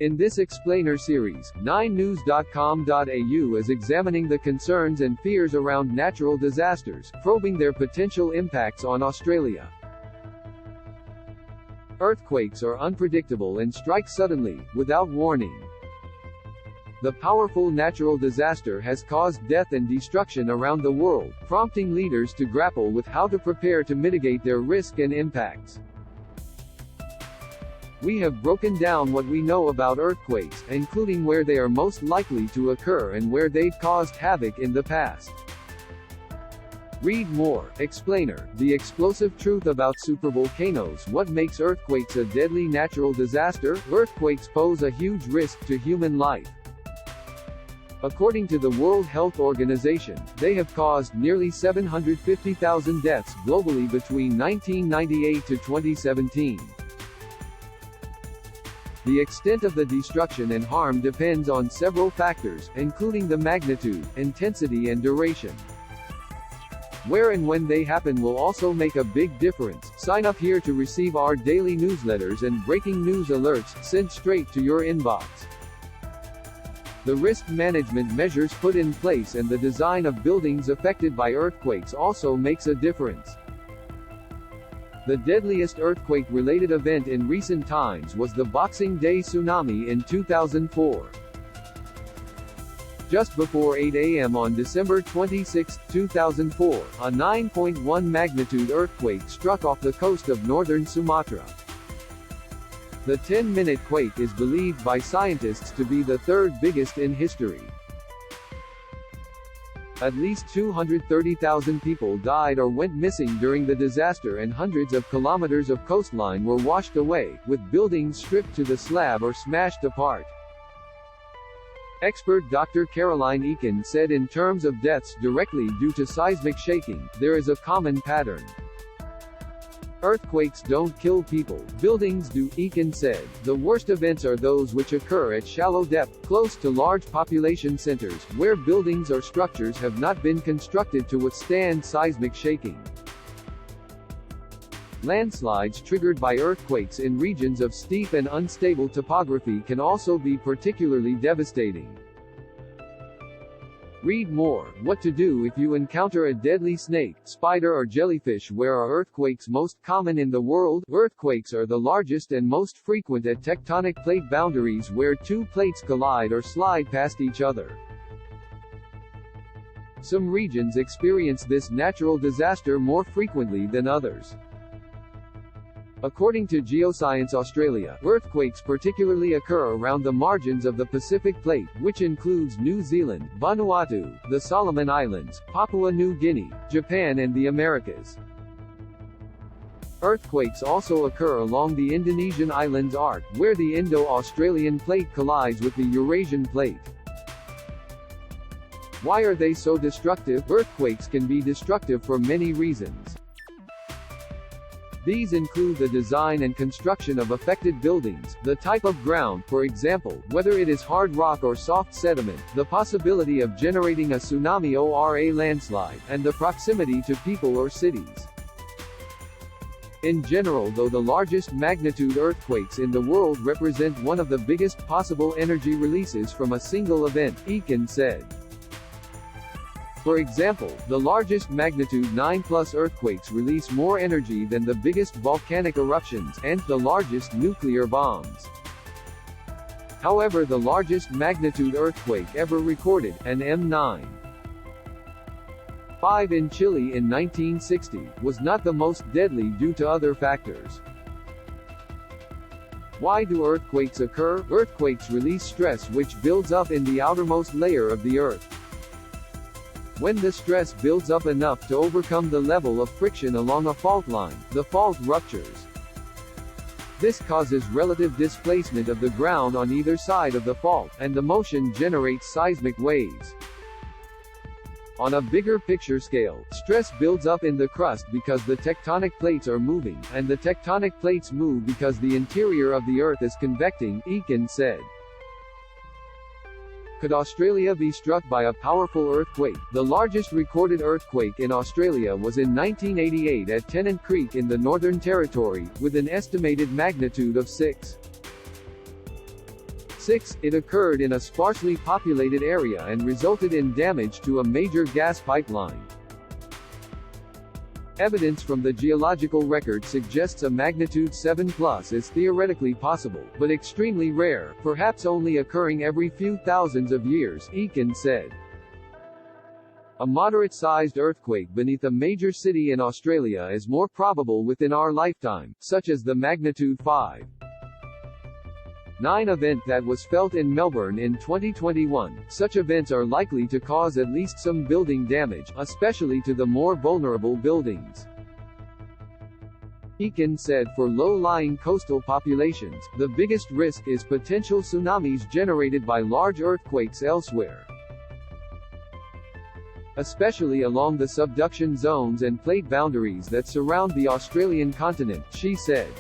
In this explainer series, 9news.com.au is examining the concerns and fears around natural disasters, probing their potential impacts on Australia. Earthquakes are unpredictable and strike suddenly, without warning. The powerful natural disaster has caused death and destruction around the world, prompting leaders to grapple with how to prepare to mitigate their risk and impacts. We have broken down what we know about earthquakes, including where they are most likely to occur and where they've caused havoc in the past. Read more. Explainer: The explosive truth about supervolcanoes. What makes earthquakes a deadly natural disaster? Earthquakes pose a huge risk to human life. According to the World Health Organization, they have caused nearly 750,000 deaths globally between 1998 to 2017. The extent of the destruction and harm depends on several factors, including the magnitude, intensity and duration. Where and when they happen will also make a big difference. Sign up here to receive our daily newsletters and breaking news alerts, sent straight to your inbox. The risk management measures put in place and the design of buildings affected by earthquakes also makes a difference. The deadliest earthquake-related event in recent times was the Boxing Day tsunami in 2004. Just before 8 a.m. on December 26, 2004, a 9.1 magnitude earthquake struck off the coast of northern Sumatra. The 10-minute quake is believed by scientists to be the third biggest in history. At least 230,000 people died or went missing during the disaster and hundreds of kilometers of coastline were washed away, with buildings stripped to the slab or smashed apart. Expert Dr. Caroline Eakin said in terms of deaths directly due to seismic shaking, there is a common pattern. Earthquakes don't kill people, buildings do, Eakin said. The worst events are those which occur at shallow depth, close to large population centers, where buildings or structures have not been constructed to withstand seismic shaking. Landslides triggered by earthquakes in regions of steep and unstable topography can also be particularly devastating. Read more. What to do if you encounter a deadly snake, spider or jellyfish. Where are earthquakes most common in the world? Earthquakes are the largest and most frequent at tectonic plate boundaries where two plates collide or slide past each other. Some regions experience this natural disaster more frequently than others. According to Geoscience Australia, earthquakes particularly occur around the margins of the Pacific Plate, which includes New Zealand, Vanuatu, the Solomon Islands, Papua New Guinea, Japan and the Americas. Earthquakes also occur along the Indonesian islands arc, where the Indo-Australian Plate collides with the Eurasian Plate. Why are they so destructive? Earthquakes can be destructive for many reasons. These include the design and construction of affected buildings, the type of ground, for example, whether it is hard rock or soft sediment, the possibility of generating a tsunami or a landslide, and the proximity to people or cities. In general, though the largest magnitude earthquakes in the world represent one of the biggest possible energy releases from a single event, Eakin said. For example, the largest magnitude 9+ earthquakes release more energy than the biggest volcanic eruptions, and the largest nuclear bombs. However, the largest magnitude earthquake ever recorded, an M9.5 in Chile in 1960, was not the most deadly due to other factors. Why do earthquakes occur? Earthquakes release stress which builds up in the outermost layer of the Earth. When the stress builds up enough to overcome the level of friction along a fault line, the fault ruptures. This causes relative displacement of the ground on either side of the fault, and the motion generates seismic waves. On a bigger picture scale, stress builds up in the crust because the tectonic plates are moving, and the tectonic plates move because the interior of the Earth is convecting, Eakin said. Could Australia be struck by a powerful earthquake? The largest recorded earthquake in Australia was in 1988 at Tennant Creek in the Northern Territory, with an estimated magnitude of 6. 6. It occurred in a sparsely populated area and resulted in damage to a major gas pipeline. Evidence from the geological record suggests a magnitude 7+ is theoretically possible, but extremely rare, perhaps only occurring every few thousands of years, Eakin said. A moderate-sized earthquake beneath a major city in Australia is more probable within our lifetime, such as the magnitude 5.9 event that was felt in Melbourne in 2021. Such events are likely to cause at least some building damage, especially to the more vulnerable buildings. Eakin said for low-lying coastal populations, the biggest risk is potential tsunamis generated by large earthquakes elsewhere, especially along the subduction zones and plate boundaries that surround the Australian continent, she said.